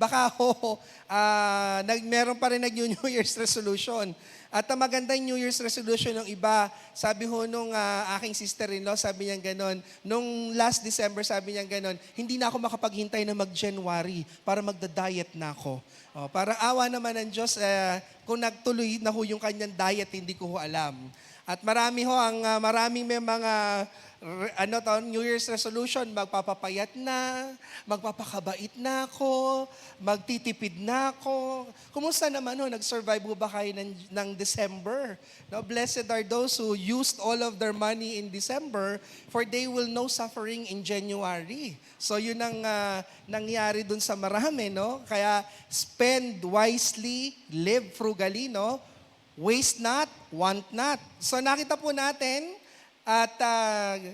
baka meron pa rin nag-New Year's resolution. At ang magandang New Year's resolution ng iba, sabi ho nung aking sister-in-law, sabi niya ganon, nung last December sabi niya ganon, hindi na ako makapaghintay na mag-January para magda-diet na ako. Para awa naman ng Diyos, kung nagtuloy na ho yung kanyang diet, hindi ko ho alam. At maraming may mga New Year's resolution, magpapapayat na, magpapakabait na ako, magtitipid na ako. Kumusta naman nag-survive ba kayo ng December? No, blessed are those who used all of their money in December, for they will know suffering in January. So yun ang nangyari dun sa marami, no? Kaya spend wisely, live frugally, no? Waste not, want not. So nakita po natin, at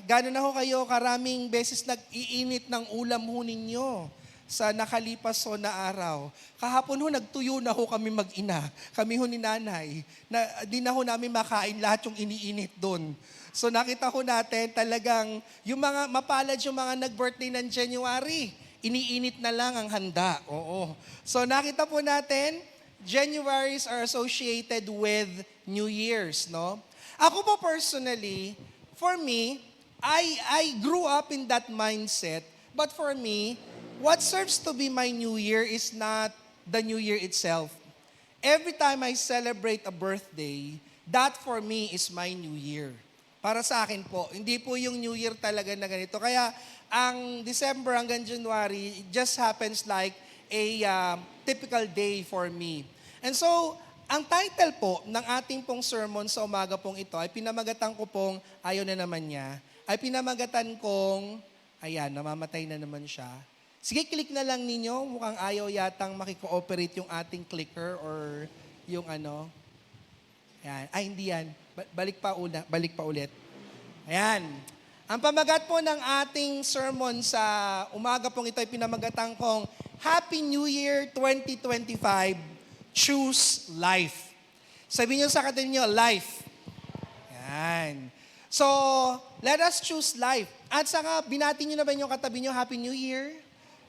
gano'n na ho kayo karaming beses nag-iinit ng ulam ho ninyo sa nakalipas ho na araw. Kahapon ho, nagtuyo na ho kami mag-ina. Kami ho ni nanay. Di na ho namin makain lahat yung iniinit doon. So nakita ho natin talagang yung mga mapalad yung mga nag-birthday ng January, iniinit na lang ang handa. Oo. So nakita po natin, Januaries are associated with New Year's, no? Ako po personally, for me, I grew up in that mindset, but for me, what serves to be my New Year is not the New Year itself. Every time I celebrate a birthday, that for me is my New Year. Para sa akin po, hindi po yung New Year talaga na ganito. Kaya ang December hanggang January, it just happens like a typical day for me. And so, ang title po ng ating pong sermon sa umaga pong ito ay pinamagatan ko pong, ayaw na naman niya, ay pinamagatan kong, ayan, namamatay na naman siya. Sige, click na lang ninyo. Mukhang ayaw yatang makikooperate yung ating clicker or yung ano. Ayan. Ay, hindi yan. Balik pa ulit. Ayan. Ang pamagat po ng ating sermon sa umaga pong ito ay pinamagatan kong Happy New Year 2025. Choose life. Sabihin niyo sa katabi niyo, life. Yan. So, let us choose life. At saka, binati niyo na ba yung katabi niyo, Happy New Year?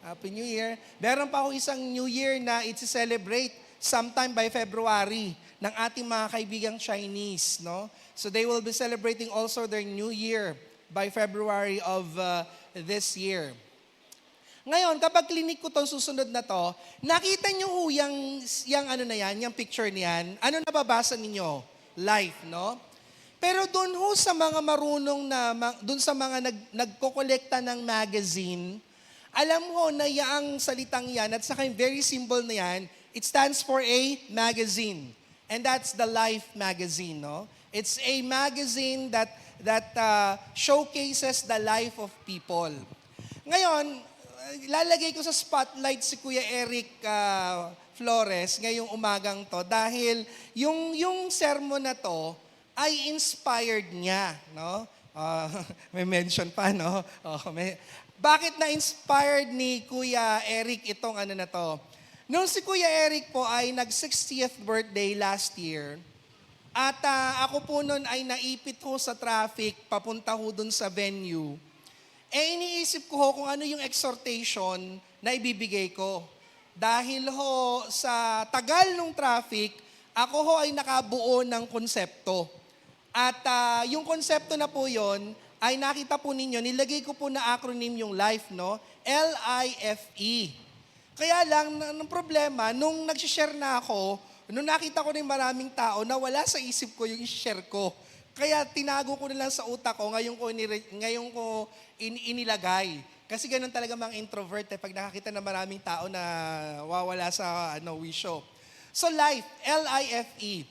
Happy New Year. Meron pa ako isang New Year na i-celebrate sometime by February ng ating mga kaibigang Chinese, no? So, they will be celebrating also their New Year by February of this year. Ngayon, kapag klinik ko itong susunod na to, nakita nyo ho yung picture niyan, ano nababasa ninyo? Life, no? Pero doon ho sa mga marunong doon sa mga nagkokolekta ng magazine, alam ho na yung salitang yan, at saka yung very symbol na yan, it stands for a magazine. And that's the Life magazine, no? It's a magazine that showcases the life of people. Ngayon, lalagay ko sa spotlight si Kuya Eric Flores ngayong umagang to dahil yung sermon na to ay inspired niya, no? May mention pa, no? Bakit na-inspired ni Kuya Eric itong ano na to? Nung si Kuya Eric po ay nag-60th birthday last year, at ako po nun ay naipit ho sa traffic papunta ho dun sa venue. Iniisip ko ho kung ano yung exhortation na ibibigay ko. Dahil ho sa tagal ng traffic, ako ho ay nakabuo ng konsepto. At yung konsepto na po yon ay nakita po ninyo, nilagay ko po na acronym yung LIFE, no? L-I-F-E. Kaya lang, ang problema, nung nag-share na ako, nung nakita ko na yung maraming tao, nawala sa isip ko yung i-share ko. Kaya tinago ko na lang sa utak ko, ngayon ko inilagay. Kasi ganun talaga mga introvert pag nakakita ng maraming tao na wawala sa wisyo. So life, L-I-F-E.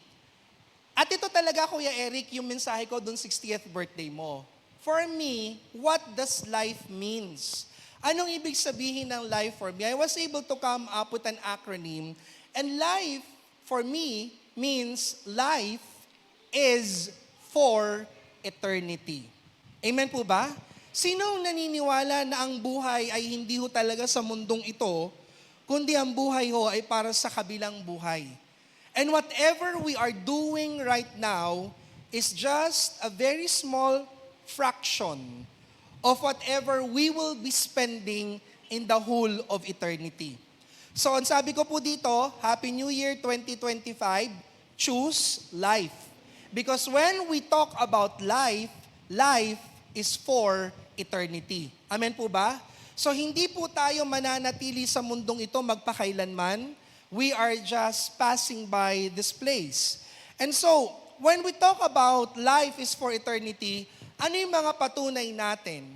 At ito talaga, Kuya Eric, yung mensahe ko dun 60th birthday mo. For me, what does life means? Anong ibig sabihin ng life for me? I was able to come up with an acronym. And life, for me, means life is for eternity. Amen po ba? Sinong naniniwala na ang buhay ay hindi ho talaga sa mundong ito, kundi ang buhay ho ay para sa kabilang buhay. And whatever we are doing right now is just a very small fraction of whatever we will be spending in the whole of eternity. So, ang sabi ko po dito, Happy New Year 2025, choose life. Because when we talk about life, life is for eternity. Amen po ba? So, hindi po tayo mananatili sa mundong ito magpakailanman. We are just passing by this place. And so, when we talk about life is for eternity, ano yung mga patunay natin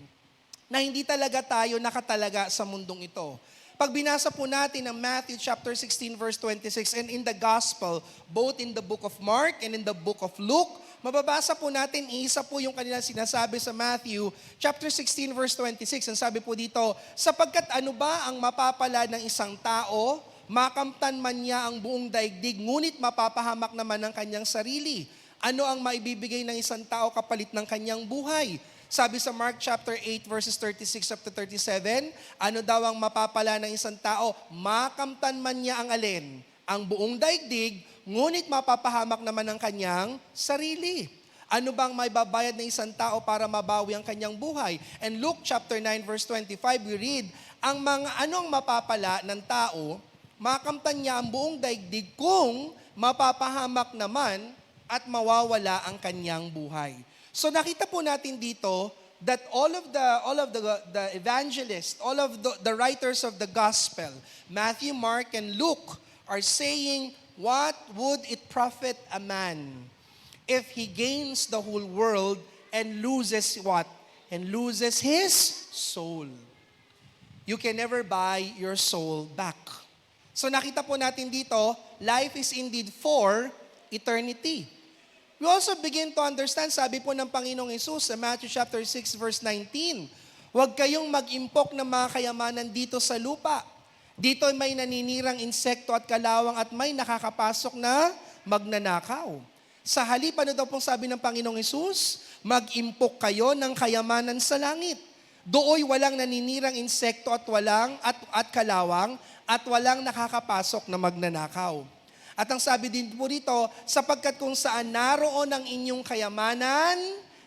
na hindi talaga tayo nakatalaga sa mundong ito? Pag binasa po natin ang Matthew chapter 16 verse 26 and in the gospel, both in the book of Mark and in the book of Luke, mababasa po natin, isa po yung kanilang sinasabi sa Matthew chapter 16 verse 26. Ang sabi po dito, sapagkat ano ba ang mapapala ng isang tao, makamtan man niya ang buong daigdig, ngunit mapapahamak naman ang kanyang sarili. Ano ang maibibigay ng isang tao kapalit ng kanyang buhay? Sabi sa Mark chapter 8 verses 36 up to 37, ano daw ang mapapala ng isang tao? Makamtan man niya ang alin? Ang buong daigdig, ngunit mapapahamak naman ang kanyang sarili. Ano bang may babayad ng isang tao para mabawi ang kanyang buhay? And Luke chapter 9 verse 25, we read, anong mapapala ng tao, makamtan niya ang buong daigdig kung mapapahamak naman at mawawala ang kanyang buhay. So nakita po natin dito that all of the evangelists, all of the writers of the gospel, Matthew, Mark, and Luke are saying, what would it profit a man if he gains the whole world and loses what? And loses his soul. You can never buy your soul back. So nakita po natin dito, life is indeed for eternity. We also begin to understand, sabi po ng Panginoong Hesus sa Matthew chapter 6 verse 19, huwag kayong mag-impok ng mga kayamanan dito sa lupa. Dito may naninirang insekto at kalawang at may nakakapasok na magnanakaw. Sa halip, ano daw pong sabi ng Panginoong Hesus? Mag-impok kayo ng kayamanan sa langit. Dooy walang naninirang insekto at kalawang at walang nakakapasok na magnanakaw. At ang sabi din po dito, sapagkat kung saan naroon ang inyong kayamanan,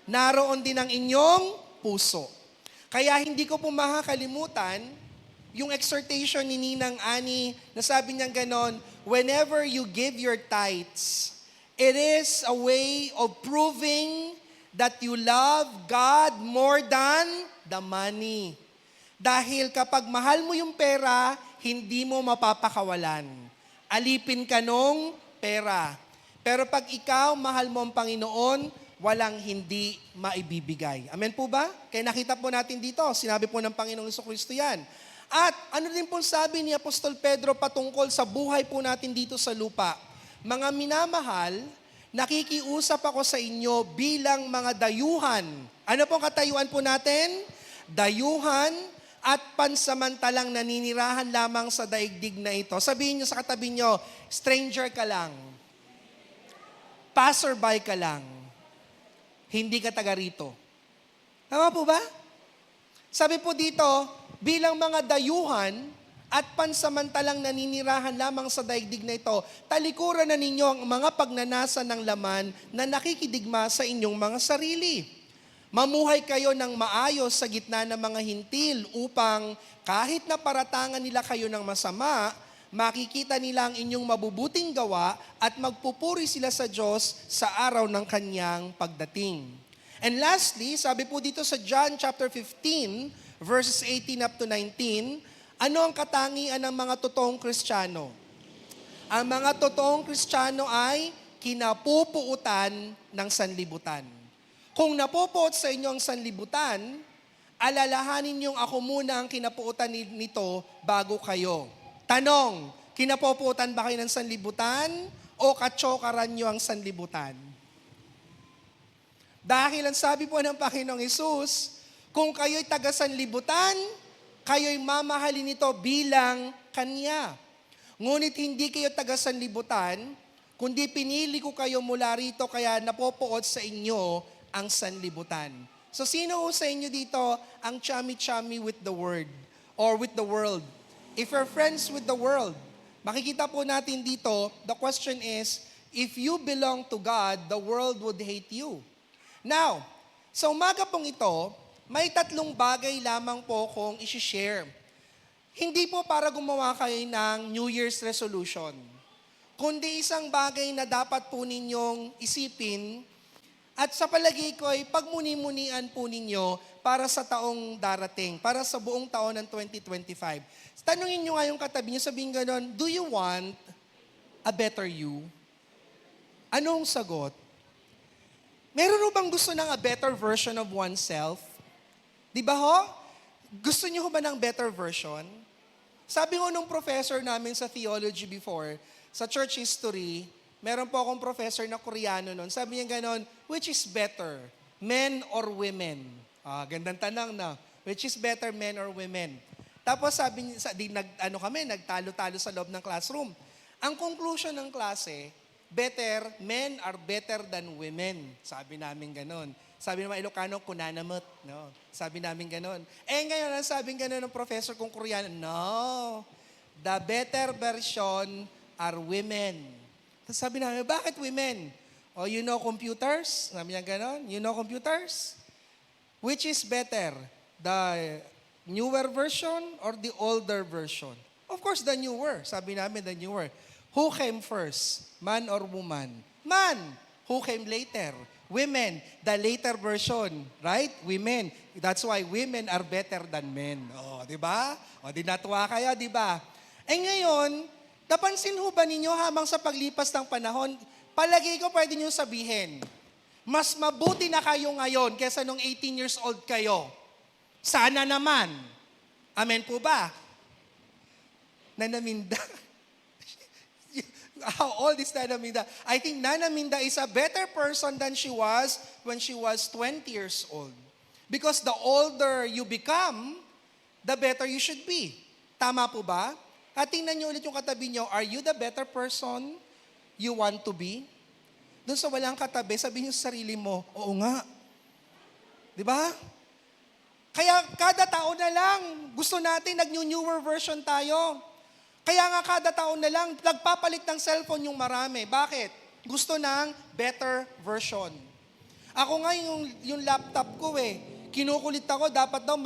naroon din ang inyong puso. Kaya hindi ko po makakalimutan yung exhortation ni Ninang Ani na sabi niya ganon, whenever you give your tithes, it is a way of proving that you love God more than the money. Dahil kapag mahal mo yung pera, hindi mo mapapakawalan. Alipin ka nung pera. Pero pag ikaw, mahal mo ang Panginoon, walang hindi maibibigay. Amen po ba? Kaya nakita po natin dito, sinabi po ng Panginoong Jesucristo yan. At ano din po sabi ni Apostol Pedro patungkol sa buhay po natin dito sa lupa? Mga minamahal, nakikiusap ako sa inyo bilang mga dayuhan. Ano pong katayuan po natin? Dayuhan at pansamantalang naninirahan lamang sa daigdig na ito. Sabihin nyo sa katabi nyo, stranger ka lang. Passerby ka lang. Hindi ka taga rito. Tama po ba? Sabi po dito, bilang mga dayuhan at pansamantalang naninirahan lamang sa daigdig na ito, talikuran na ninyo ang mga pagnanasa ng laman na nakikidigma sa inyong mga sarili. Mamuhay kayo ng maayos sa gitna ng mga hintil upang kahit na paratangan nila kayo ng masama, makikita nila ang inyong mabubuting gawa at magpupuri sila sa Diyos sa araw ng kanyang pagdating. And lastly, sabi po dito sa John chapter 15, verses 18 up to 19, ano ang katangian ng mga totoong Kristiyano? Ang mga totoong Kristiyano ay kinapupuutan ng sanlibutan. Kung napupuot sa inyo ang sanlibutan, alalahanin niyong ako muna ang kinapuutan nito bago kayo. Tanong, kinapupuutan ba kayo ng sanlibutan o katsokaran niyo ang sanlibutan? Dahil ang sabi po ng Panginoong Hesus, kung kayo'y taga-sanlibutan, kayo'y mamahalin nito bilang Kanya. Ngunit hindi kayo taga-sanlibutan, kundi pinili ko kayo mula rito kaya napopoot sa inyo ang sanlibutan. So sino sa inyo dito ang chummy-chummy with the word or with the world? If you're friends with the world, makikita po natin dito, the question is, if you belong to God, the world would hate you. Now, sa umaga pong ito, may tatlong bagay lamang po kong isi-share. Hindi po para gumawa kayo ng New Year's resolution, kundi isang bagay na dapat po ninyong isipin at sa palagay ko ay pagmuni-munian po ninyo para sa taong darating, para sa buong taon ng 2025. Tanungin nyo nga yung katabi nyo, sabihin ganon, do you want a better you? Anong sagot? Meron ho bang gusto ng a better version of oneself? Di ba ho? Gusto niyo ho ba ng better version? Sabi ho nung professor namin sa theology before, sa church history, meron po akong professor na Koreano noon. Sabi niya ganon, which is better, men or women? Gandang tanong na. Which is better, men or women? Tapos sabi niya, nagtalo-talo sa loob ng classroom. Ang conclusion ng klase, men are better than women. Sabi namin ganon. Sabi naman Ilocano, kunanamot. No? Sabi namin ganon. Ngayon, ang sabing ganon ng professor kong Koreano, no, the better version are women. Tapos sabi namin, bakit women? You know computers? Sabi niya ganon, you know computers? Which is better, the newer version or the older version? Of course, the newer. Sabi namin, the newer. Who came first, man or woman? Man. Who came later? Women, the later version, right? Women. That's why women are better than men. Di ba? Di natuwa kaya, di ba? Ngayon, napansin ho ba ninyo habang sa paglipas ng panahon, palagi ko pwede nyo sabihin, mas mabuti na kayo ngayon kaysa nung 18 years old kayo. Sana naman. Amen po ba? Nanaminda. How old is Nana Minda? I think Nana Minda is a better person than she was when she was 20 years old. Because the older you become, the better you should be. Tama po ba? At tingnan niyo ulit yung katabi niyo, are you the better person you want to be? Doon sa walang katabi, sabihin niyo sa sarili mo, oo nga. Di ba? Kaya kada taon na lang, gusto natin nag-newer version tayo. Kaya nga kada taon na lang, nagpapalit ng cellphone yung marami. Bakit? Gusto ng better version. Ako nga yung laptop ko kinukulit ako, dapat daw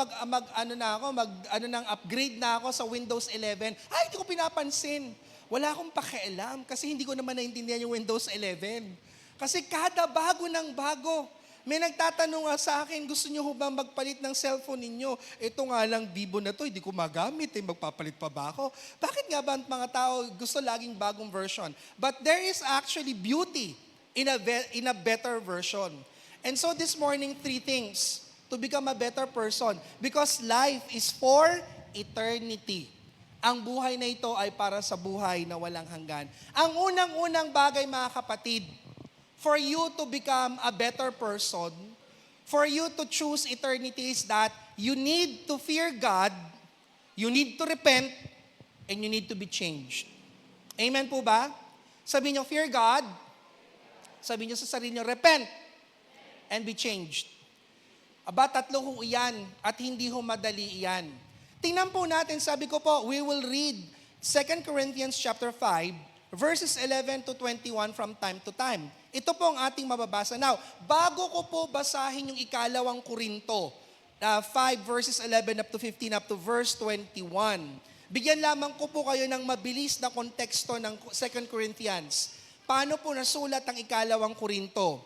upgrade na ako sa Windows 11. Hindi ko pinapansin. Wala akong pakialam kasi hindi ko naman naintindihan yung Windows 11. Kasi kada bago ng bago, may nagtatanong sa akin, gusto niyo ba magpalit ng cellphone ninyo? Ito nga lang, Vivo na to, hindi ko magamit, magpapalit pa ba ako? Bakit nga ba ang mga tao gusto laging bagong version? But there is actually beauty in a better version. And so this morning, 3 things to become a better person. Because life is for eternity. Ang buhay na ito ay para sa buhay na walang hanggan. Ang unang-unang bagay, mga kapatid, for you to become a better person, for you to choose eternity is that you need to fear God, you need to repent, and you need to be changed. Amen po ba? Sabi niyo, fear God. Sabi niyo sa sarili niyo, repent, and be changed. Tatlo ho iyan, at hindi ho madali iyan. Tingnan po natin, sabi ko po, we will read 2 Corinthians chapter 5, verses 11 to 21 from time to time. Ito po ang ating mababasa. Now, bago ko po basahin yung ikalawang Korinto, 5 verses 11 up to 15 up to verse 21, bigyan lamang ko po kayo ng mabilis na konteksto ng 2 Corinthians. Paano po nasulat ang ikalawang Korinto?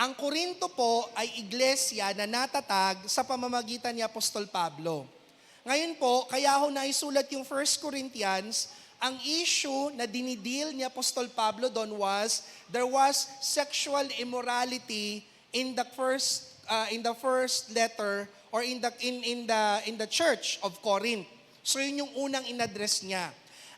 Ang Korinto po ay iglesia na natatag sa pamamagitan ni Apostol Pablo. Ngayon po, kaya ho naisulat yung 1 Corinthians. Ang issue na dinidil ni Apostol Pablo doon was, there was sexual immorality in the first letter or in the church of Corinth. So yun yung unang inaddress niya.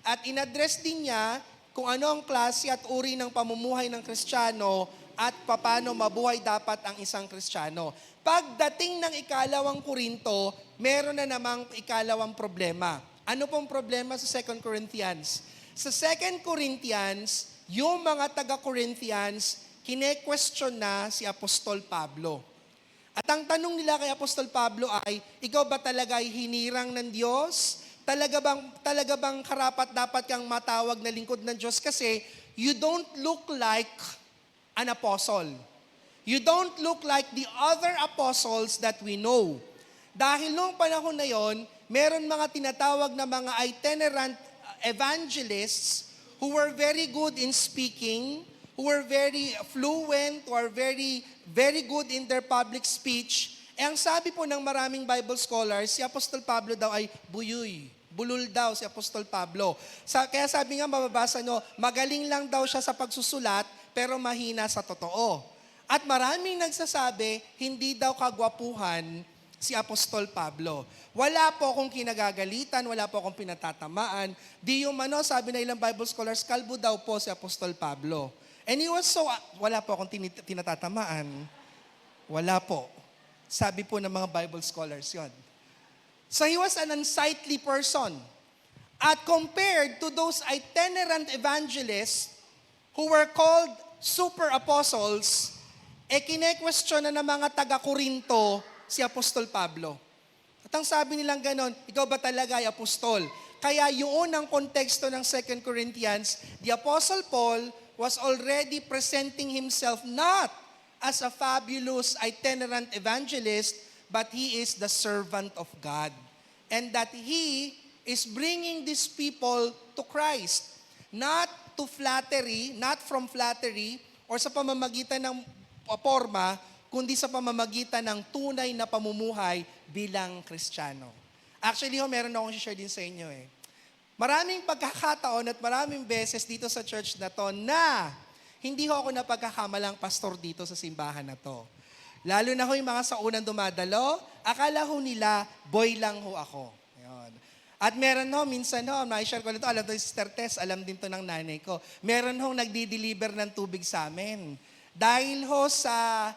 At inaddress din niya kung ano ang klase at uri ng pamumuhay ng Kristiyano at paano mabuhay dapat ang isang Kristiyano. Pagdating ng ikalawang Korinto, meron na namang ikalawang problema. Ano pong problema sa 2 Corinthians? Sa 2 Corinthians, yung mga taga-Corinthians, kine-question na si Apostol Pablo. At ang tanong nila kay Apostol Pablo ay, ikaw ba talaga ay hinirang ng Diyos? Talaga bang karapat dapat kang matawag na lingkod ng Diyos? Kasi you don't look like an apostle. You don't look like the other apostles that we know. Dahil noong panahon na yon, meron mga tinatawag na mga itinerant evangelists who were very good in speaking, who were very fluent, who are very, very good in their public speech. Ang sabi po ng maraming Bible scholars, si Apostol Pablo daw ay buyoy. Bulol daw si Apostol Pablo. Kaya sabi nga, mababasa nyo, magaling lang daw siya sa pagsusulat, pero mahina sa totoo. At maraming nagsasabi, hindi daw kagwapuhan si Apostol Pablo. Wala po akong kinagagalitan, wala po akong pinatatamaan. Di umano, sabi na ilang Bible scholars, kalbo daw po si Apostol Pablo. And he was so, wala po akong tinatatamaan. Wala po. Sabi po ng mga Bible scholars yon. So he was an unsightly person. At compared to those itinerant evangelists who were called super apostles, kine-question na ng mga taga-Korinto si Apostol Pablo. At ang sabi nilang ganon, ikaw ba talaga ay apostol? Kaya yun ang konteksto ng 2 Corinthians, the Apostle Paul was already presenting himself not as a fabulous itinerant evangelist, but he is the servant of God. And that he is bringing these people to Christ. Not to flattery, not from flattery, or sa pamamagitan ng forma, kundi sa pamamagitan ng tunay na pamumuhay bilang Kristiyano. Actually, meron akong share din sa inyo eh. Maraming pagkakataon at maraming beses dito sa church na to na hindi ako napagkakamalang pastor dito sa simbahan na to. Lalo na yung mga sa unang dumadalo, akala ho nila, boy lang ho ako. Yun. At meron minsan ma-share ko nito, alam to si Sister Tess, alam din to ng nanay ko. Meron nagdi-deliver ng tubig sa amin. Dahil sa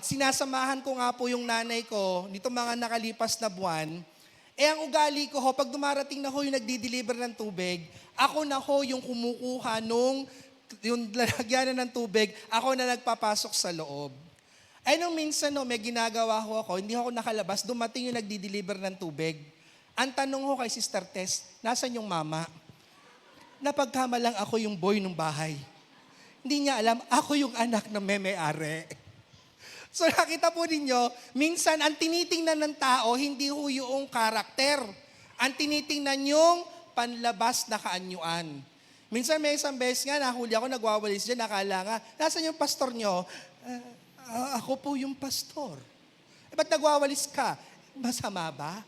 sinasamahan ko nga po yung nanay ko, nito mga nakalipas na buwan, ang ugali ko pag dumarating na yung nagdi-deliver ng tubig, ako na yung kumukuha yung lalagyanan ng tubig, ako na nagpapasok sa loob. Nung minsan may ginagawa ako, hindi ako nakalabas, dumating yung nagdi-deliver ng tubig. Ang tanong kay Sister Tess, nasan yung mama? Napagkamalang ako yung boy ng bahay. Hindi niya alam, ako yung anak ng may-ari. So nakita po ninyo, minsan ang tinitingnan ng tao, hindi yung karakter. Ang tinitingnan yung panlabas na kaanyuan. Minsan may isang beses nga, nahuli ako, nagwawalis dyan, nakala nga, nasan yung pastor nyo? Ako po yung pastor. Ba't nagwawalis ka? Masama ba?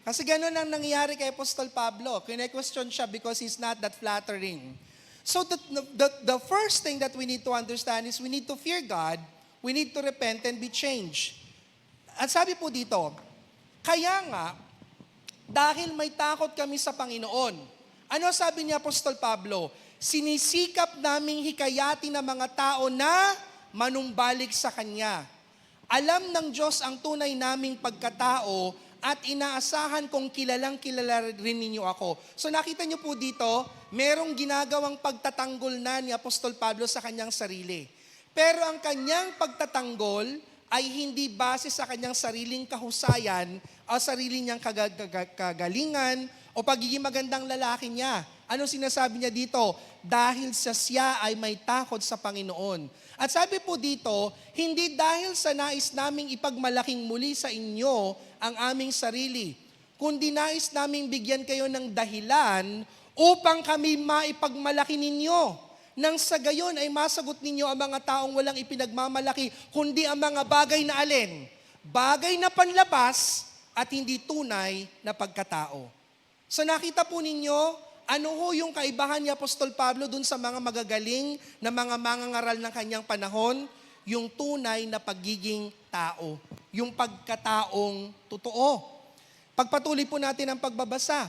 Kasi ganun ang nangyayari kay Apostol Pablo. Kine-question siya because he's not that flattering. So the first thing that we need to understand is we need to fear God, we need to repent and be changed. At sabi po dito, kaya nga, dahil may takot kami sa Panginoon, ano sabi ni Apostol Pablo? Sinisikap naming hikayatin ng mga tao na manumbalik sa Kanya. Alam ng Diyos ang tunay naming pagkatao at inaasahan kong kilalang-kilala rin ninyo ako. So nakita niyo po dito, merong ginagawang pagtatanggol na ni Apostol Pablo sa kanyang sarili. Pero ang kanyang pagtatanggol ay hindi base sa kanyang sariling kahusayan o sarili niyang kagalingan o pagiging magandang lalaki niya. Ano sinasabi niya dito? Dahil siya ay may takot sa Panginoon. At sabi po dito, hindi dahil sa nais naming ipagmalaking muli sa inyo ang aming sarili, kundi nais naming bigyan kayo ng dahilan upang kami maipagmalaki ninyo. Nang sa gayon ay masagot ninyo ang mga taong walang ipinagmamalaki, kundi ang mga bagay na alin? Bagay na panlabas at hindi tunay na pagkatao. So nakita po ninyo, ano yung kaibahan ni Apostol Pablo dun sa mga magagaling na mga mangangaral ng kanyang panahon? Yung tunay na pagiging tao. Yung pagkataong totoo. Pagpatuloy po natin ang pagbabasa.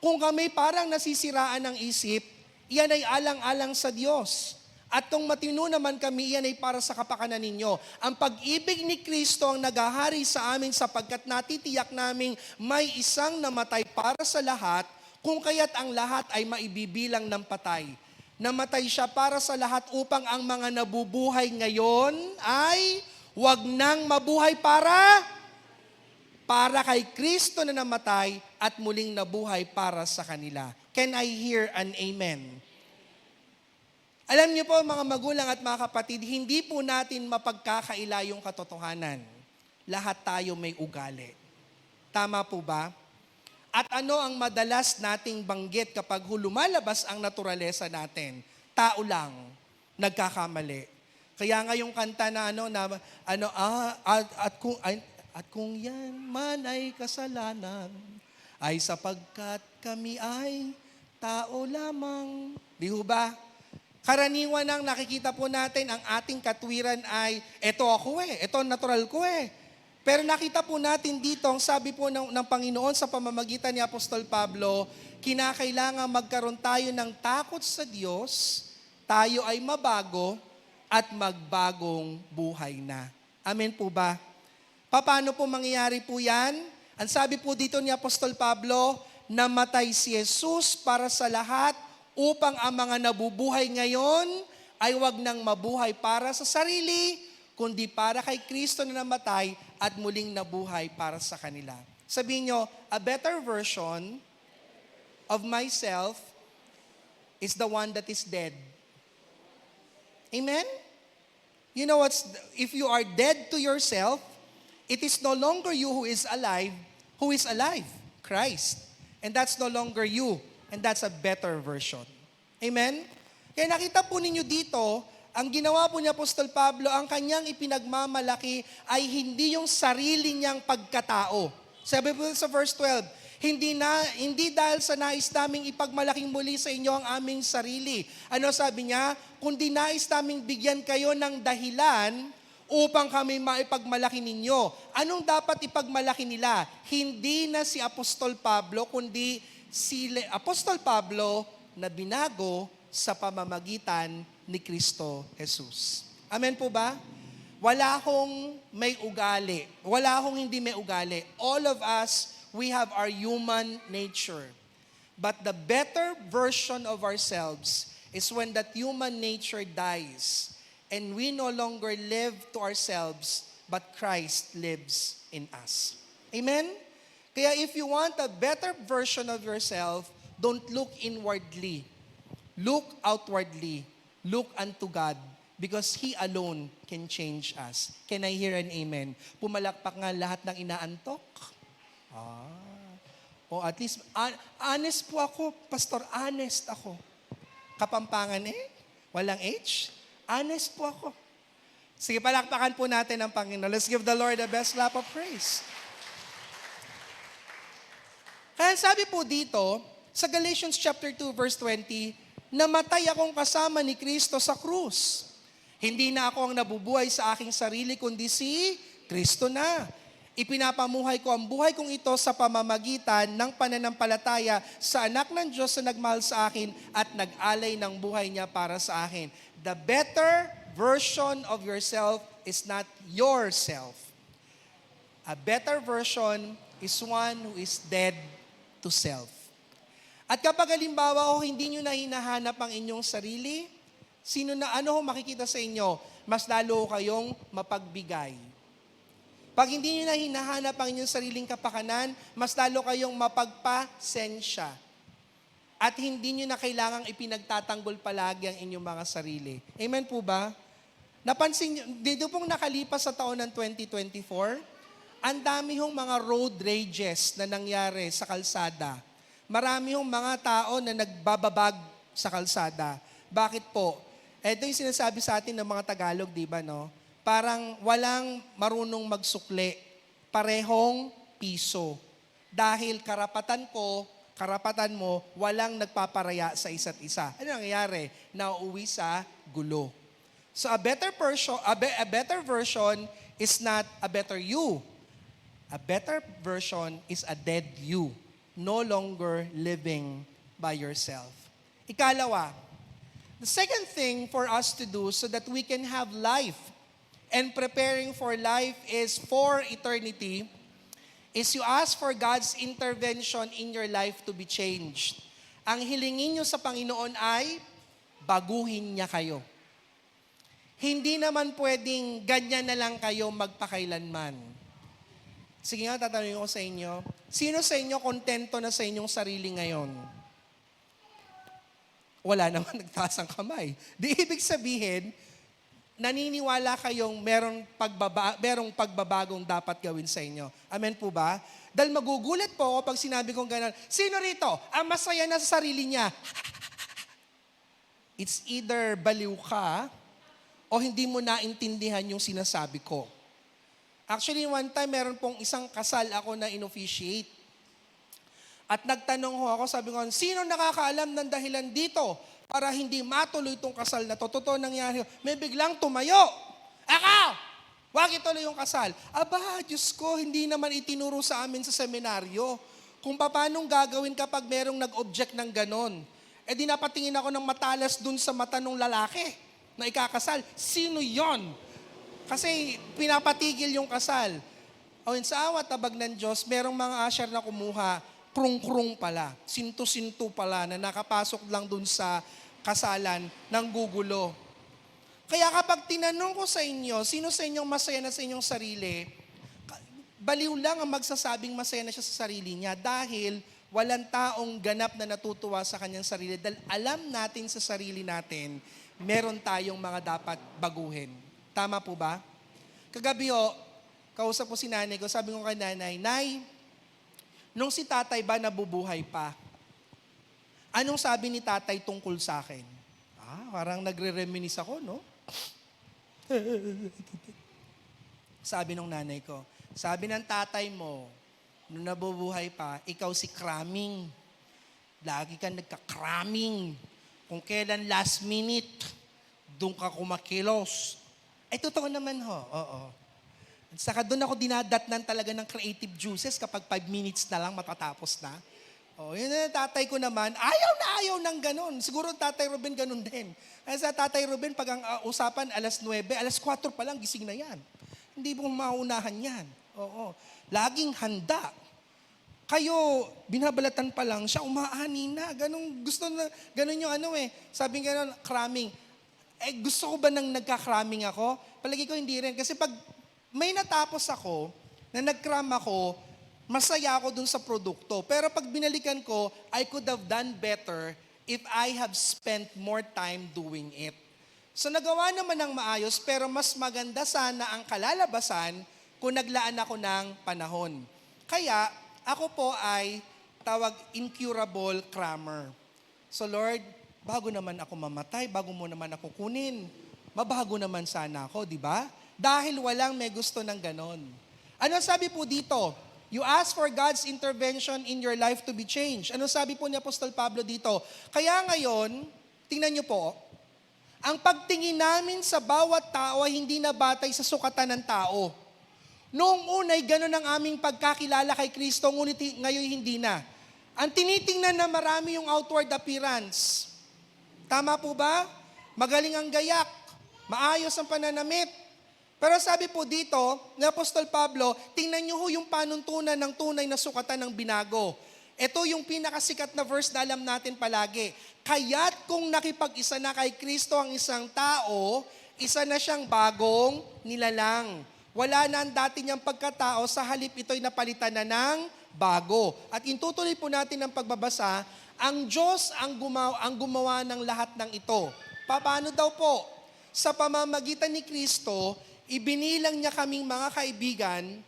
Kung kami parang nasisiraan ng isip, iyan ay alang-alang sa Diyos. At kung matino naman kami, iyan ay para sa kapakanan ninyo. Ang pag-ibig ni Kristo ang naghahari sa amin sapagkat natitiyak naming may isang namatay para sa lahat, kung kaya't ang lahat ay maibibilang ng patay. Namatay siya para sa lahat upang ang mga nabubuhay ngayon ay wag nang mabuhay para kay Kristo na namatay at muling nabuhay para sa kanila. Can I hear an amen? Alam niyo po mga magulang at mga kapatid, hindi po natin mapagkakaila yung katotohanan. lahat tayo may ugali. Tama po ba? At ano ang madalas nating banggit kapag lumalabas ang naturalesa natin? Tao lang, nagkakamali. Kaya nga yung kanta na at kung yan man ay kasalanan, ay sapagkat kami ay tao lamang. Di ho ba? Karaniwan ang nakikita po natin, ang ating katwiran ay, eto ako eto natural ko Pero nakita po natin dito, ang sabi po ng Panginoon sa pamamagitan ni Apostol Pablo, kinakailangan magkaroon tayo ng takot sa Diyos, tayo ay mabago at magbagong buhay na. Amen po ba? Paano po mangyayari po yan? Ang sabi po dito ni Apostol Pablo, namatay si Jesus para sa lahat upang ang mga nabubuhay ngayon ay wag nang mabuhay para sa sarili, kundi para kay Kristo na namatay at muling nabuhay para sa kanila. Sabihin nyo, a better version of myself is the one that is dead. Amen? You know if you are dead to yourself, it is no longer you who is alive. Who is alive? Christ. And that's no longer you. And that's a better version. Amen? Kaya nakita po ninyo dito, ang ginawa po ni Apostol Pablo, ang kanyang ipinagmamalaki ay hindi yung sarili niyang pagkatao. Sabi po sa verse 12, hindi dahil sa nais naming ipagmalaking muli sa inyo ang aming sarili. Ano sabi niya? Kundi nais naming bigyan kayo ng dahilan upang kami maipagmalaki ninyo. Anong dapat ipagmalaki nila? Hindi na si Apostol Pablo, kundi si Apostol Pablo na binago sa pamamagitan ni Kristo Jesus. Amen po ba? Wala akong may ugali. Wala akong hindi may ugali. All of us, we have our human nature. But the better version of ourselves is when that human nature dies and we no longer live to ourselves, but Christ lives in us. Amen? Kaya if you want a better version of yourself, don't look inwardly. Look outwardly. Look unto God because He alone can change us. Can I hear an amen? Pumalakpak nga lahat ng inaantok. O at least, honest po ako, Pastor, honest ako. Kapampangan walang H. Honest po ako. Sige, palakpakan po natin ang Panginoon. Let's give the Lord the best clap of praise. Kaya sabi po dito, sa Galatians chapter 2 verse 20, namatay akong kasama ni Kristo sa krus. Hindi na ako ang nabubuhay sa aking sarili, kundi si Kristo na. Ipinapamuhay ko ang buhay kong ito sa pamamagitan ng pananampalataya sa anak ng Diyos na nagmahal sa akin at nag-alay ng buhay niya para sa akin. The better version of yourself is not yourself. A better version is one who is dead to self. At kapag halimbawa hindi nyo na hinahanap ang inyong sarili, ano makikita sa inyo? Mas lalo kayong mapagbigay. Pag hindi nyo na hinahanap ang inyong sariling kapakanan, mas lalo kayong mapagpasensya. At hindi nyo na kailangang ipinagtatanggol palagi ang inyong mga sarili. Amen po ba? Napansin nyo, dito pong nakalipas sa taon ng 2024, ang dami hong mga road rages na nangyari sa kalsada. Marami hong mga tao na nagbababag sa kalsada. Bakit po? Ito yung sinasabi sa atin ng mga Tagalog, di ba, no? Parang walang marunong magsukli. Parehong piso. Dahil karapatan ko, karapatan mo, walang nagpaparaya sa isa't isa. Ano nangyayari? Nauuwi sa gulo. So a better version is not a better you. A better version is a dead you. No longer living by yourself. Ikalawa, the second thing for us to do so that we can have life and preparing for life is for eternity, is you ask for God's intervention in your life to be changed. Ang hilingin nyo sa Panginoon ay baguhin niya kayo. Hindi naman pwedeng ganyan na lang kayo magpakailanman. Sige nga, tatanungin ko sa inyo, sino sa inyo kontento na sa inyong sarili ngayon? Wala naman nagtaas ang kamay. Di ibig sabihin, naniniwala kayong merong pagbabagong dapat gawin sa inyo. Amen po ba? Dahil magugulat po ako pag sinabi kong gano'n, sino rito ang masaya na sa sarili niya? It's either baliw ka o hindi mo naintindihan yung sinasabi ko. Actually, one time, meron pong isang kasal ako na in-officiate. At nagtanong ho ako, sabi ko, sino nakakaalam ng dahilan dito para hindi matuloy itong kasal na to? Totoo nangyari. May biglang tumayo. Ako! Wag ituloy yung kasal. Aba, Diyos ko, hindi naman itinuro sa amin sa seminaryo kung paanong gagawin kapag merong nag-object ng ganon. Eh di napatingin ako ng matalas dun sa mata ng lalaki na ikakasal. Sino yon? Kasi pinapatigil yung kasal. O sa awat tabag ng Diyos, merong mga usher na kumuha, krung-krung pala, sinto-sinto pala na nakapasok lang dun sa kasalan ng gugulo. Kaya kapag tinanong ko sa inyo, sino sa inyong masaya na sa inyong sarili, baliw lang ang magsasabing masaya na siya sa sarili niya dahil walang taong ganap na natutuwa sa kanyang sarili. Dahil alam natin sa sarili natin, meron tayong mga dapat baguhin. Tama po ba? Kagabi kausap ko si nanay ko, sabi ko kay nanay, Nay, nung si tatay ba nabubuhay pa, anong sabi ni tatay tungkol sa akin? Parang nagre-reminisce ako, no? Sabi nung nanay ko, sabi ng tatay mo, nung nabubuhay pa, ikaw si cramming. Lagi ka nagka-cramming. Kung kailan last minute, doon ka kumakilos. Ay, totoo naman oo. At saka doon ako dinadatnan talaga ng creative juices kapag 5 minutes na lang matatapos na. Yun na tatay ko naman, ayaw ng ganun. Siguro tatay Ruben ganun din. Kasi sa tatay Ruben, pag ang usapan alas 9, alas 4 pa lang gising na yan. Hindi mo maunahan yan. Oo. Laging handa. Kayo, binabalatan pa lang siya, umaani na. Ganun yung Sabi ganun, cramming. Gusto ko ba nang nagka-cramming ako? Palagi ko hindi rin. Kasi pag may natapos ako, na nag-cram ako, masaya ako dun sa produkto. Pero pag binalikan ko, I could have done better if I have spent more time doing it. So nagawa naman ng maayos, pero mas maganda sana ang kalalabasan kung naglaan ako ng panahon. Kaya, ako po ay tawag incurable crammer. So Lord, bago naman ako mamatay, bago mo naman ako kunin, mabago naman sana ako, di ba? Dahil walang may gusto ng ganon. Ano sabi po dito? You ask for God's intervention in your life to be changed. Ano sabi po ni Apostol Pablo dito? Kaya ngayon, tingnan niyo po, ang pagtingin namin sa bawat tao ay hindi na batay sa sukatan ng tao. Noong unay, ganun ang aming pagkakilala kay Kristo, ngunit ngayon hindi na. Ang tinitingnan na marami yung outward appearance. Tama po ba? Magaling ang gayak, maayos ang pananamit. Pero sabi po dito, ni Apostol Pablo, tingnan niyo ho yung panuntunan ng tunay na sukatan ng binago. Ito yung pinakasikat na verse na alam natin palagi. Kaya't kung nakipag-isa na kay Kristo ang isang tao, isa na siyang bagong nilalang. Wala na ang dati niyang pagkatao, sa halip ito'y napalitan na ng bago. At intutuloy po natin ang pagbabasa, ang Diyos ang gumawa ng lahat ng ito. Paano daw po? Sa pamamagitan ni Kristo, ibinilang niya kaming mga kaibigan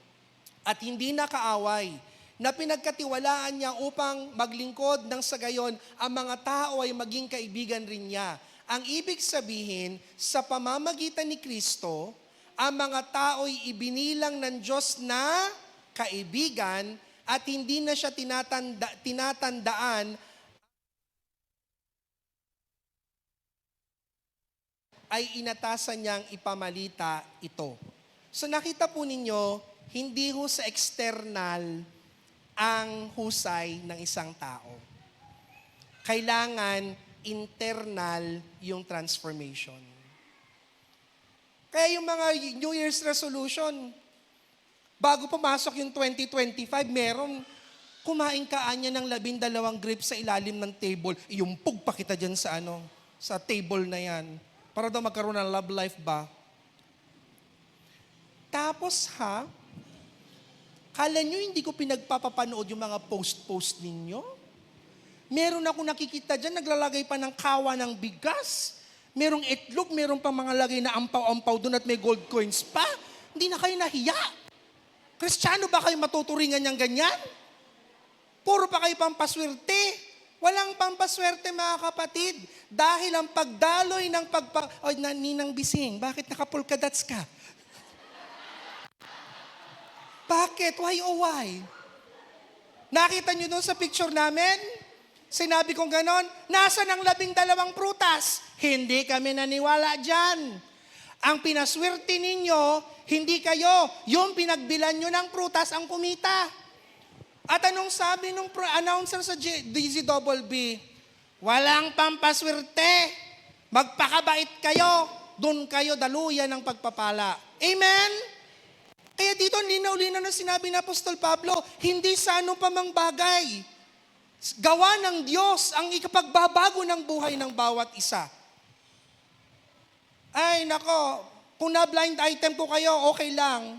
at hindi nakaaway, na pinagkatiwalaan niya upang maglingkod ng sa gayon ang mga tao ay maging kaibigan rin niya. Ang ibig sabihin, sa pamamagitan ni Kristo, ang mga tao'y ibinilang ng Diyos na kaibigan at hindi na siya tinatandaan ay inatasan niyang ipamalita ito. So nakita po ninyo, hindi ho sa external ang husay ng isang tao. Kailangan internal yung transformation. Kaya yung mga New Year's resolution, bago pumasok yung 2025, merong kumain ka anya ng 12 grapes sa ilalim ng table. Iumpog pa kita dyan sa table na yan. Para daw magkaroon ng love life ba? Tapos kala nyo hindi ko pinagpapapanood yung mga post-post ninyo? Meron ako nakikita dyan, naglalagay pa ng kawa ng bigas. Merong itlog, merong pang mga lagay na ampaw-ampaw doon at may gold coins pa. Hindi na kayo nahiya. Kristiyano ba kayo matuturingan niyang ganyan? Puro pa kayo pampaswerte. Walang pampaswerte mga kapatid. Dahil ang pagdaloy ng Ninang Bising, bakit nakapulkadats ka? Bakit? Why oh why? Nakita niyo doon sa picture namin? Sinabi kong ganon, nasa ng 12 prutas? Hindi kami naniwala dyan. Ang pinaswerte ninyo, hindi kayo. Yung pinagbilan nyo ng prutas ang kumita. At anong sabi nung announcer sa DZBB? Walang pampaswerte. Magpakabait kayo. Doon kayo daluyan ng pagpapala. Amen? Kaya dito, linaw-linaw na sinabi ni Apostol Pablo, hindi sa anong pamang bagay. Gawa ng Diyos ang ikapagbabago ng buhay ng bawat isa. Ay, nako, kung na-blind item ko kayo, okay lang.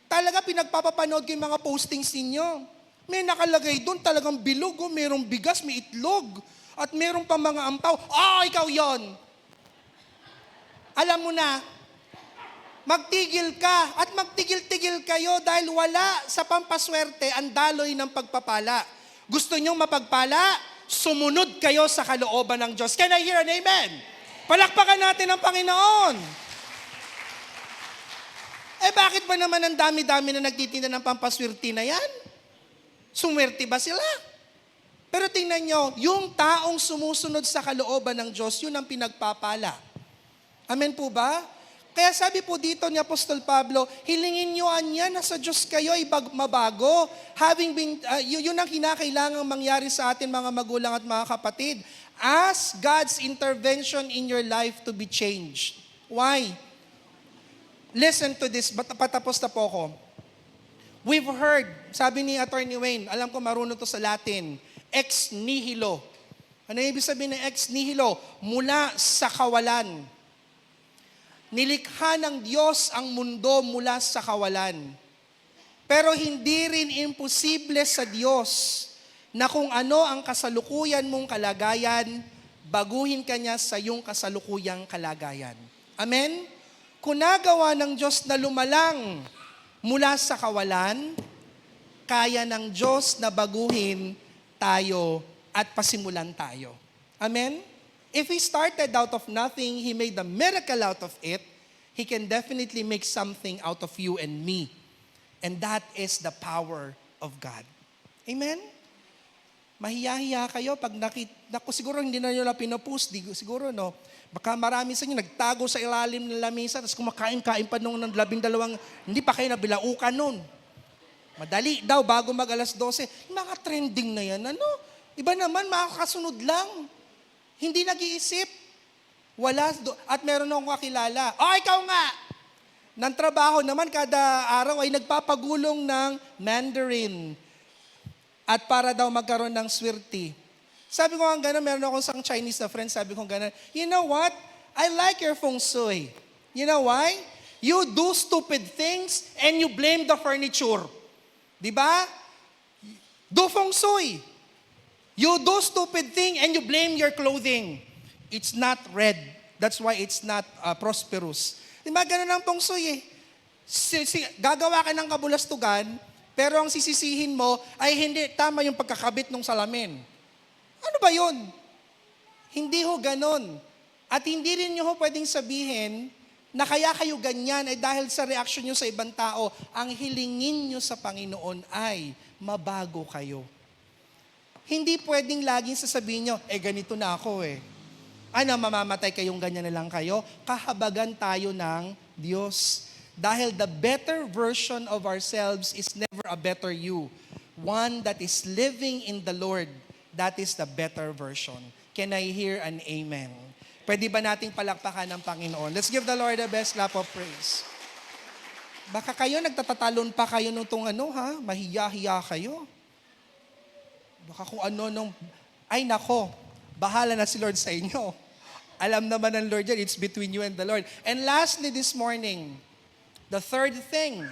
Talaga pinagpapapanood ko yung mga postings ninyo. May nakalagay doon talagang bilog, merong bigas, may itlog, at merong pa mga ampaw. Ikaw yon. Alam mo na, magtigil ka at magtigil-tigil kayo dahil wala sa pampaswerte ang daloy ng pagpapala. Gusto nyong mapagpala? Sumunod kayo sa kalooban ng Diyos. Can I hear an amen? Palakpakan natin ang Panginoon. Bakit ba naman ang dami-dami na nagtitinda ng pampaswerte na yan? Sumwerte ba sila? Pero tingnan nyo, yung taong sumusunod sa kalooban ng Diyos, yun ang pinagpapala. Amen po ba? Kaya sabi po dito ni Apostol Pablo, hilingin nyo anya na sa Diyos kayo ay mabago. Yun ang kinakailangang mangyari sa atin mga magulang at mga kapatid. Ask God's intervention in your life to be changed. Why? Listen to this, patapos na po ako. We've heard, sabi ni Attorney Wayne, alam ko marunong to sa Latin, ex nihilo. Ano ibig sabihin ng ex nihilo? Mula sa kawalan. Nilikha ng Diyos ang mundo mula sa kawalan. Pero hindi rin imposible sa Diyos na kung ano ang kasalukuyan mong kalagayan, baguhin ka niya sa iyong kasalukuyang kalagayan. Amen? Kung nagawa ng Diyos na lumalang mula sa kawalan, kaya ng Diyos na baguhin tayo at pasimulan tayo. Amen? If He started out of nothing, He made a miracle out of it, He can definitely make something out of you and me. And that is the power of God. Amen? Mahiya-hiya kayo pag siguro hindi na nyo na pinopost, siguro no, baka marami sa inyo nagtago sa ilalim ng lamesa, tapos kumakain-kain pa nung ng 12, hindi pa kayo nabilaukan nun. Madali daw, bago mag 12:00, mga trending na yan, ano? Iba naman, makakasunod lang. Hindi nag-iisip. At meron akong kakilala. Ikaw nga! Nang trabaho naman, kada araw ay nagpapagulong ng Mandarin. At para daw magkaroon ng swerte. Sabi ko nga gano'n, meron akong isang Chinese na friend, sabi ko gano'n, you know what? I like your feng shui. You know why? You do stupid things and you blame the furniture. Diba? Do feng shui. You do stupid thing and you blame your clothing. It's not red. That's why it's not prosperous. Diba, ganun ang feng shui eh. Gagawa ka ng kabulastugan, pero ang sisisihin mo ay hindi tama yung pagkakabit ng salamin. Ano ba yun? Hindi ho ganun. At hindi rin nyo ho pwedeng sabihin na kaya kayo ganyan ay dahil sa reaction nyo sa ibang tao, ang hilingin nyo sa Panginoon ay mabago kayo. Hindi pwedeng laging sasabihin nyo, ganito na ako eh. Mamamatay kayong ganyan na lang kayo? Kahabagan tayo ng Diyos. Dahil the better version of ourselves is never a better you. One that is living in the Lord, that is the better version. Can I hear an amen? Pwede ba nating palakpakan ng Panginoon? Let's give the Lord the best clap of praise. Baka kayo, nagtatatalon pa kayo nung mahiya-hiya kayo. Baka kung ay nako, bahala na si Lord sa inyo. Alam naman ng Lord yan, it's between you and the Lord. And lastly this morning, the third thing,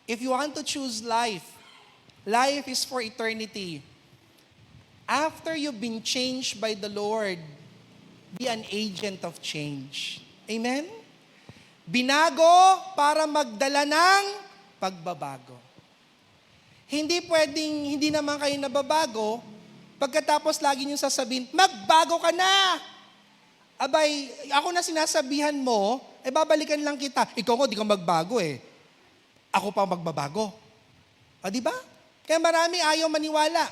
if you want to choose life, life is for eternity. After you've been changed by the Lord, be an agent of change. Amen? Binago para magdala ng pagbabago. Hindi pwedeng, hindi naman kayo nababago, pagkatapos lagi niyong sasabihin, magbago ka na! Abay, ako na sinasabihan mo, babalikan lang kita. Ikaw ko, di ka magbago eh. Ako pa magbabago. Di ba? Kaya maraming ayaw maniwala.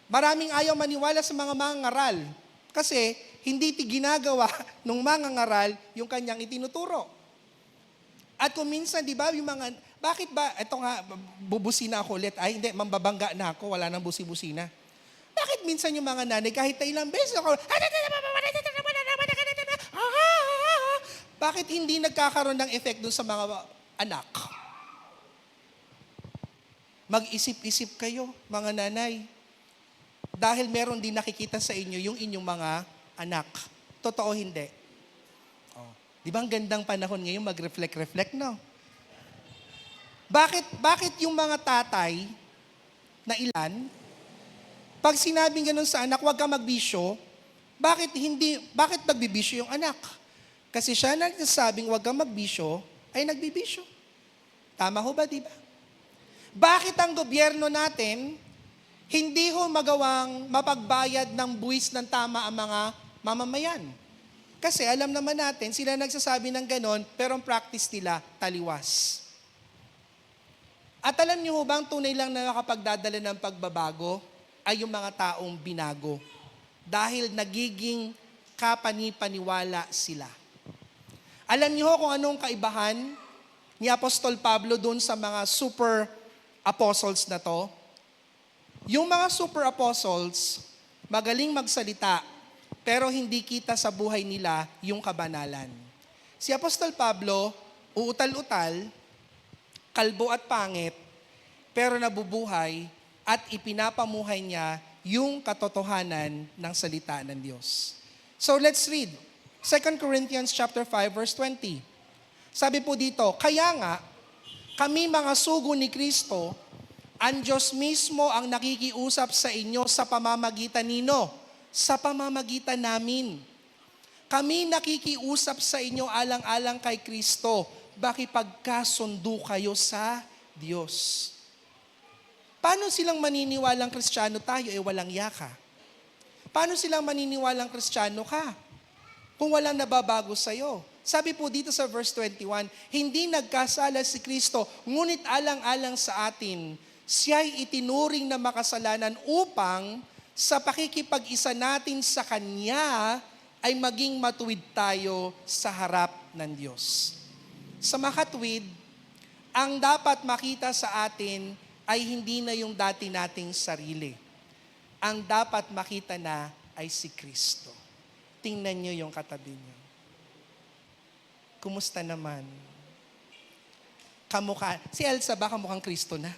Maraming ayaw maniwala sa mga mangangaral. Kasi, hindi ginagawa ng mangangaral yung kanyang itinuturo. At kung minsan, di ba, yung mga, bakit ba, eto nga, bubusina ako ulit. Ay, hindi, mambabangga na ako, wala nang busi-busina. Bakit minsan yung mga nanay, kahit na ilang beses ako, bakit hindi nagkakaroon ng effect doon sa mga anak? Mag-isip-isip kayo, mga nanay. Dahil meron din nakikita sa inyo yung inyong mga anak. Totoo hindi? Di ba ang gandang panahon ngayon mag-reflect-reflect, no? Bakit yung mga tatay na ilan, pag sinabing ganun sa anak, huwag ka magbisyo, bakit nagbibisyo yung anak? Kasi siya nagsasabing huwag kang magbisyo, ay nagbibisyo. Tama ho ba, di ba? Bakit ang gobyerno natin, hindi ho magawang mapagbayad ng buwis ng tama ang mga mamamayan? Kasi alam naman natin, sila nagsasabi ng ganon, pero ang practice nila, taliwas. At alam niyo ho ba, ang tunay lang na nakapagdadala ng pagbabago ay yung mga taong binago. Dahil nagiging kapani-paniwala sila. Alam niyo ho kung anong kaibahan ni Apostol Pablo doon sa mga super apostles na to? Yung mga super apostles, magaling magsalita, pero hindi kita sa buhay nila yung kabanalan. Si Apostol Pablo, uutal-utal, kalbo at pangit, pero nabubuhay at ipinapamuhay niya yung katotohanan ng salita ng Diyos. So let's read 2 Corinthians chapter 5 verse 20. Sabi po dito, kaya nga, kami mga sugo ni Kristo, ang Diyos mismo ang nakikiusap sa inyo sa pamamagitan nino, sa pamamagitan namin. Kami nakikiusap sa inyo alang-alang kay Kristo, makipagkasundo kayo sa Diyos. Paano silang maniniwalang Kristiyano tayo, walang yaka? Paano silang maniniwalang Kristiyano ka kung walang nababago sa'yo? Sabi po dito sa verse 21, hindi nagkasala si Kristo, ngunit alang-alang sa atin, siya'y itinuring na makasalanan upang sa pakikipag-isa natin sa Kanya ay maging matuwid tayo sa harap ng Diyos. Sa makatwid, ang dapat makita sa atin ay hindi na yung dati nating sarili. Ang dapat makita na ay si Kristo. Tingnan niyo yung katabi niyo. Kumusta naman? Kamukha. Si Elsa ba kamukhang Kristo na?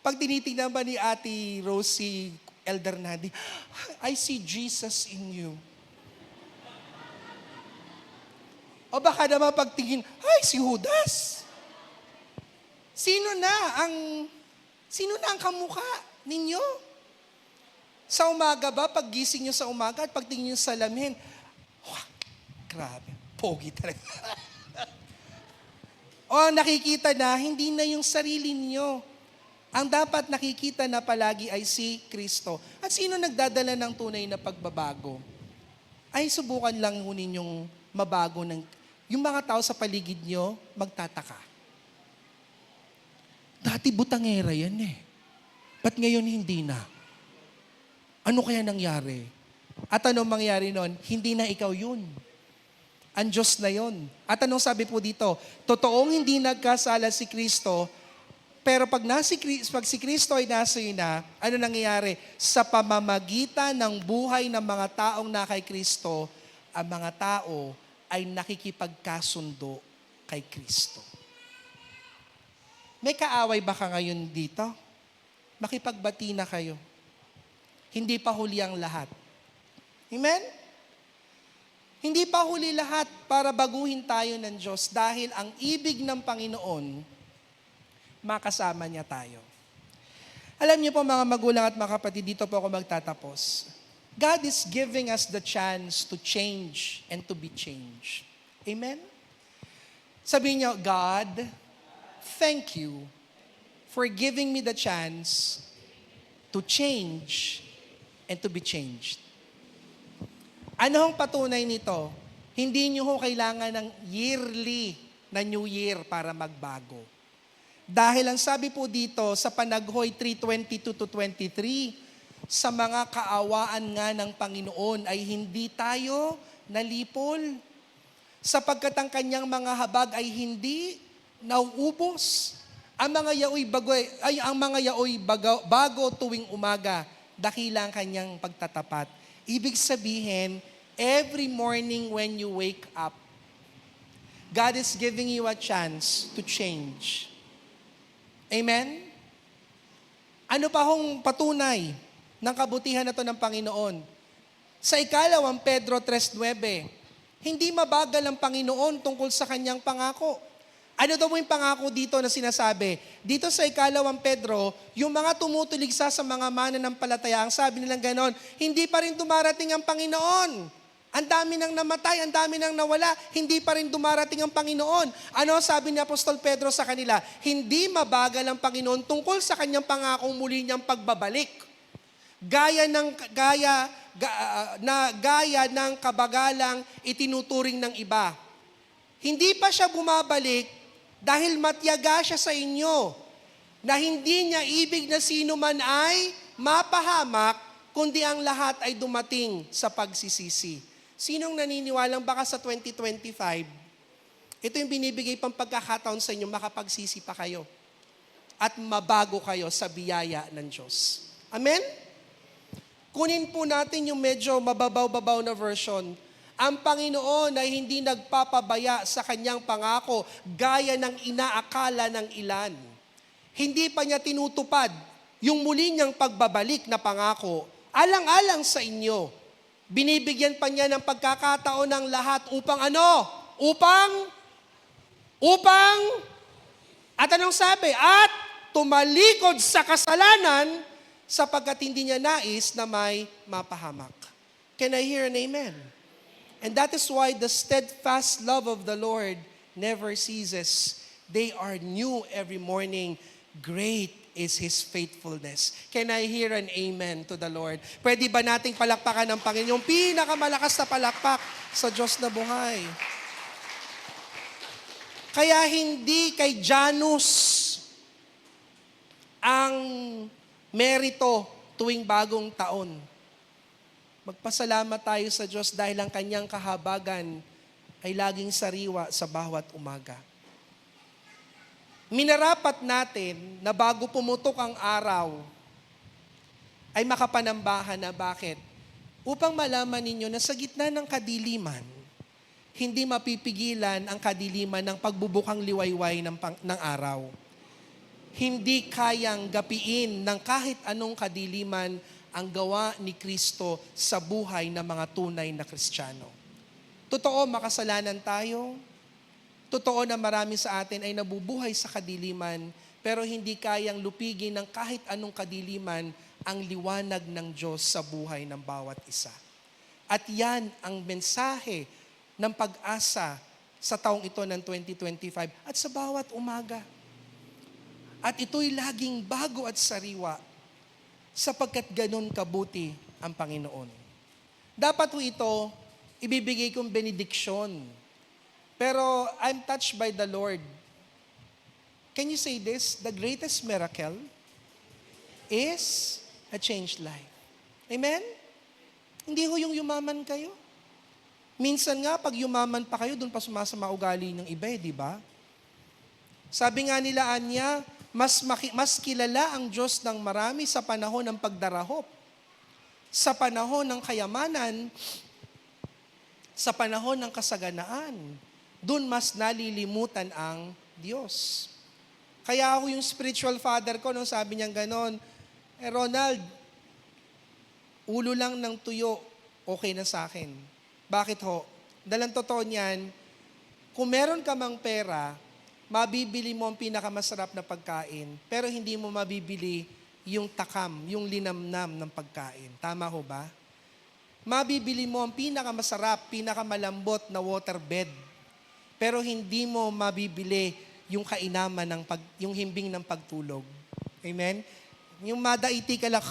Pag tinitingnan ba ni Ate Rosie Elder Nadi, I see Jesus in you. O baka naman pagtingin, ay si Judas. Sino na ang kamukha ninyo? Sa umaga ba, pag gising nyo sa umaga at pagtingin nyo sa salamin, grabe, pogi talaga. O nakikita na, hindi na yung sarili niyo. Ang dapat nakikita na palagi ay si Kristo. At sino nagdadala ng tunay na pagbabago? Ay subukan lang ninyong mabago ng, yung mga tao sa paligid nyo, magtataka. Dati butangera yan eh. Ba't ngayon hindi na? Ano kaya nangyari? At anong mangyari nun? Hindi na ikaw yun. Ang Diyos na yun. At anong sabi po dito? Totoong hindi nagkasala si Kristo, pero pag si Kristo ay nasa iyo na, ano nangyayari? Sa pamamagitan ng buhay ng mga taong na kay Kristo, ang mga tao ay nakikipagkasundo kay Kristo. May kaaway ba ka ngayon dito? Makipagbati na kayo. Hindi pa huli ang lahat. Amen? Hindi pa huli lahat para baguhin tayo ng Diyos dahil ang ibig ng Panginoon, makasama niya tayo. Alam niyo po mga magulang at mga kapatid, dito po ako magtatapos. God is giving us the chance to change and to be changed. Amen? Sabihin niyo, God, thank you for giving me the chance to change and to be changed. Ano ang patunay nito? Hindi niyo ho kailangan ng yearly na New Year para magbago. Dahil ang sabi po dito sa Panaghoy 3:22 to 23, sa mga kaawaan nga ng Panginoon ay hindi tayo nalipol, sapagkat ang kanyang mga habag ay hindi nauubos. Ang mga yaoy bago tuwing umaga, dakila ang kanyang pagtatapat. Ibig sabihin, every morning when you wake up, God is giving you a chance to change. Amen? Ano pa hong patunay ng kabutihan na to ng Panginoon? Sa 2 Pedro 3:9, hindi mabagal ang Panginoon tungkol sa kanyang pangako. Ano daw yung pangako dito na sinasabi? Dito sa 2 Pedro, yung mga tumutuligsa sa mga mananampalataya, ang sabi nilang ganon, hindi pa rin dumarating ang Panginoon. Ang dami nang namatay, ang dami nang nawala, hindi pa rin dumarating ang Panginoon. Ano sabi ni Apostol Pedro sa kanila? Hindi mabagal ang Panginoon tungkol sa kanyang pangakong muli niyang pagbabalik. Gaya ng kabagalang itinuturing ng iba. Hindi pa siya bumabalik dahil matyaga siya sa inyo na hindi niya ibig na sino man ay mapahamak, kundi ang lahat ay dumating sa pagsisisi. Sinong naniniwalang baka sa 2025, ito yung binibigay pang pagkakataon sa inyo, makapagsisi pa kayo at mabago kayo sa biyaya ng Diyos. Amen? Kunin po natin yung medyo mababaw-babaw na version. Ang Panginoon ay hindi nagpapabaya sa kanyang pangako gaya ng inaakala ng ilan. Hindi pa niya tinutupad yung muli niyang pagbabalik na pangako alang-alang sa inyo. Binibigyan pa niya ng pagkakataon ng lahat upang ano? At anong sabi? At tumalikod sa kasalanan sapagkat hindi niya nais na may mapahamak. Can I hear an amen? And that is why the steadfast love of the Lord never ceases. They are new every morning. Great is His faithfulness. Can I hear an amen to the Lord? Pwede ba nating palakpakan ng Panginoon? Yung pinakamalakas na palakpak sa Diyos na buhay. Kaya hindi kay Janus ang merito tuwing bagong taon. Magpasalamat tayo sa Diyos dahil ang kanyang kahabagan ay laging sariwa sa bawat umaga. Minarapat natin na bago pumutok ang araw, ay makapanambahan na bakit? Upang malaman ninyo na sa gitna ng kadiliman, hindi mapipigilan ang kadiliman ng pagbubukang liwayway ng araw. Hindi kayang gapiin ng kahit anong kadiliman ang gawa ni Kristo sa buhay ng mga tunay na Kristiyano. Totoo, makasalanan tayo. Totoo na marami sa atin ay nabubuhay sa kadiliman, pero hindi kayang lupigin ng kahit anong kadiliman ang liwanag ng Diyos sa buhay ng bawat isa. At yan ang mensahe ng pag-asa sa taong ito ng 2025 at sa bawat umaga. At ito'y laging bago at sariwa sapagkat ganun kabuti ang Panginoon. Dapat po ito, ibibigay kong benediksyon. Pero I'm touched by the Lord. Can you say this? The greatest miracle is a changed life. Amen? Hindi ho yung yumaman kayo. Minsan nga, pag yumaman pa kayo, doon pa sumasama ugali ng iba, di ba? Sabi nga nila, Anya, mas kilala ang Diyos ng marami sa panahon ng pagdarahop. Sa panahon ng kayamanan, sa panahon ng kasaganaan, doon mas nalilimutan ang Diyos. Kaya ako yung spiritual father ko, nung sabi niyang ganon, Ronald, ulo lang ng tuyo, okay na sa akin. Bakit ho? Dalang totoo niyan, kung meron ka mang pera, mabibili mo ang pinakamasarap na pagkain, pero hindi mo mabibili yung takam, yung linamnam ng pagkain. Tama ho ba? Mabibili mo ang pinakamasarap, pinakamalambot na waterbed. Pero hindi mo mabibili yung kainaman yung himbing ng pagtulog. Amen? Yung madaiti ka lang,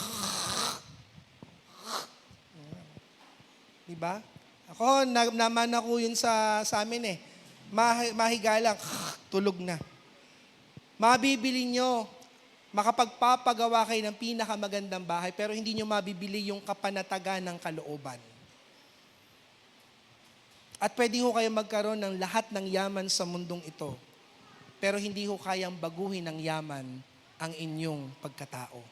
di ba? Ako, naman ako yun sa amin eh. Mahiga lang, tulog na. Mabibili nyo, makapagpapagawa kayo ng pinakamagandang bahay, pero hindi nyo mabibili yung kapanatagan ng kalooban. At pwede ho kayo magkaroon ng lahat ng yaman sa mundong ito, pero hindi ho kayang baguhin ng yaman ang inyong pagkatao.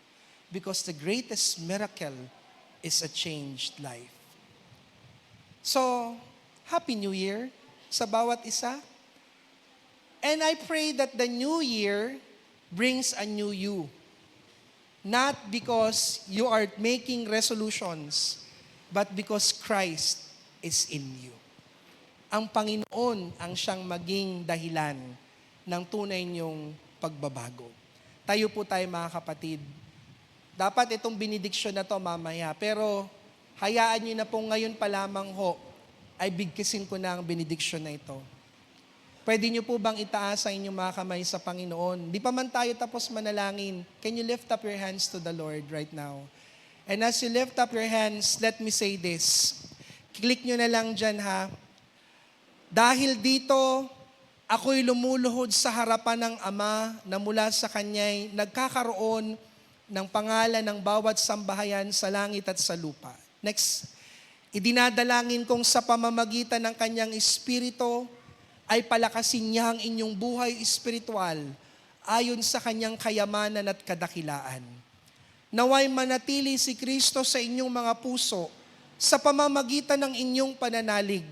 Because the greatest miracle is a changed life. So, Happy New Year sa bawat isa. And I pray that the new year brings a new you. Not because you are making resolutions, but because Christ is in you. Ang Panginoon ang siyang maging dahilan ng tunay niyong pagbabago. Tayo po tayo mga kapatid. Dapat itong benediksyon na to mamaya, pero hayaan niyo na po ngayon pa lamang ho, ay bigkisin ko na ang benediksyon na ito. Pwede niyo po bang itaas ang inyong mga kamay sa Panginoon? Di pa man tayo tapos manalangin. Can you lift up your hands to the Lord right now? And as you lift up your hands, let me say this. Click nyo na lang dyan ha. Dahil dito, ako'y lumuluhod sa harapan ng Ama na mula sa Kanya'y nagkakaroon ng pangalan ng bawat sambahayan sa langit at sa lupa. Next. Idinadalangin kong sa pamamagitan ng Kanyang Espiritu ay palakasin niya ang inyong buhay espiritual ayon sa Kanyang kayamanan at kadakilaan. Naway manatili si Kristo sa inyong mga puso sa pamamagitan ng inyong pananalig.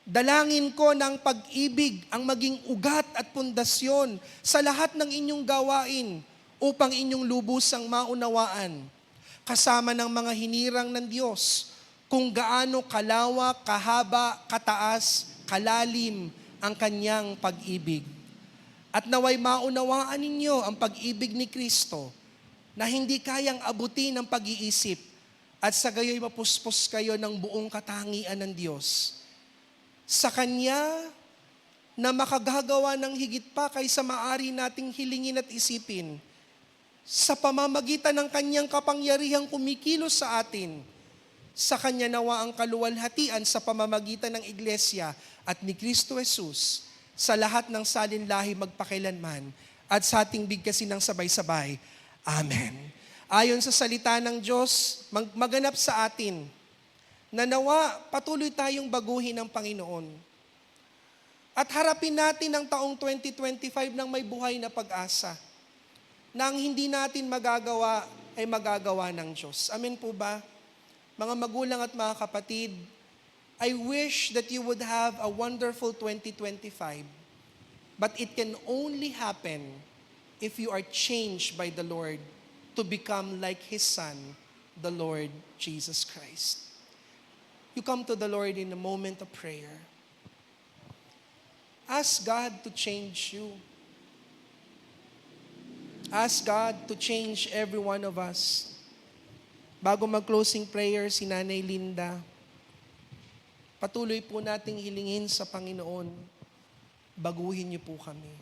Dalangin ko ng pag-ibig ang maging ugat at pundasyon sa lahat ng inyong gawain upang inyong lubusang maunawaan, kasama ng mga hinirang ng Diyos, kung gaano kalawak, kahaba, kataas, kalalim ang Kanyang pag-ibig. At naway maunawaan ninyo ang pag-ibig ni Kristo na hindi kayang abutin ng pag-iisip at sa gayo'y mapuspos kayo ng buong katangian ng Diyos. Sa Kanya na makagagawa ng higit pa kaysa maaari nating hilingin at isipin, sa pamamagitan ng Kanyang kapangyarihang kumikilos sa atin, sa Kanya nawa ang kaluwalhatian sa pamamagitan ng Iglesia at ni Kristo Jesus sa lahat ng salinlahi magpakailanman at sa ating bigkasin ng sabay-sabay. Amen. Ayon sa salita ng Diyos, maganap sa atin na nawa patuloy tayong baguhin ng Panginoon. At harapin natin ang taong 2025 ng may buhay na pag-asa na ang hindi natin magagawa ay magagawa ng Diyos. Amen po ba? Mga magulang at mga kapatid, I wish that you would have a wonderful 2025. But it can only happen if you are changed by the Lord to become like His Son, the Lord Jesus Christ. You come to the Lord in a moment of prayer. Ask God to change you. Ask God to change every one of us. Bago mag-closing prayer si Nanay Linda, patuloy po nating hilingin sa Panginoon, baguhin niyo po kami.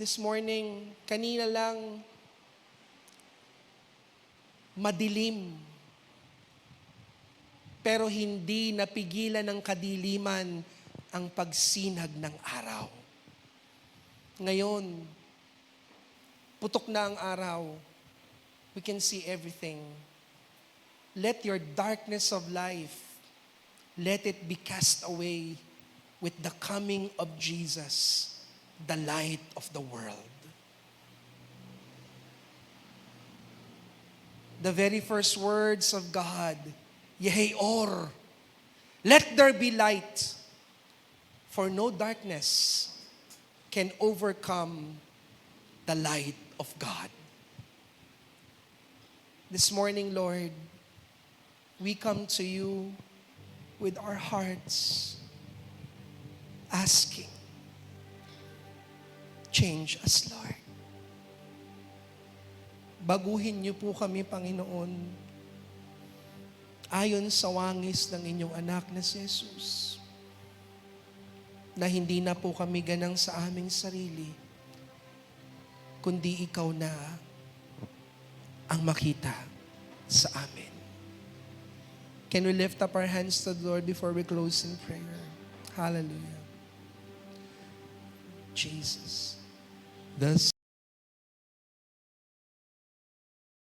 This morning, kanina lang, madilim, pero hindi napigilan ng kadiliman ang pagsinag ng araw. Ngayon, putok na ang araw. We can see everything. Let your darkness of life, let it be cast away with the coming of Jesus, the light of the world. The very first words of God, Yehi Or, let there be light, for no darkness can overcome the light of God. This morning, Lord, we come to you with our hearts asking, Change us, Lord. Baguhin niyo po kami, Panginoon, ayon sa wangis ng inyong anak na si Jesus, na hindi na po kami ganang sa aming sarili, kundi ikaw na ang makita sa amin. Can we lift up our hands to the Lord before we close in prayer? Hallelujah. Jesus. The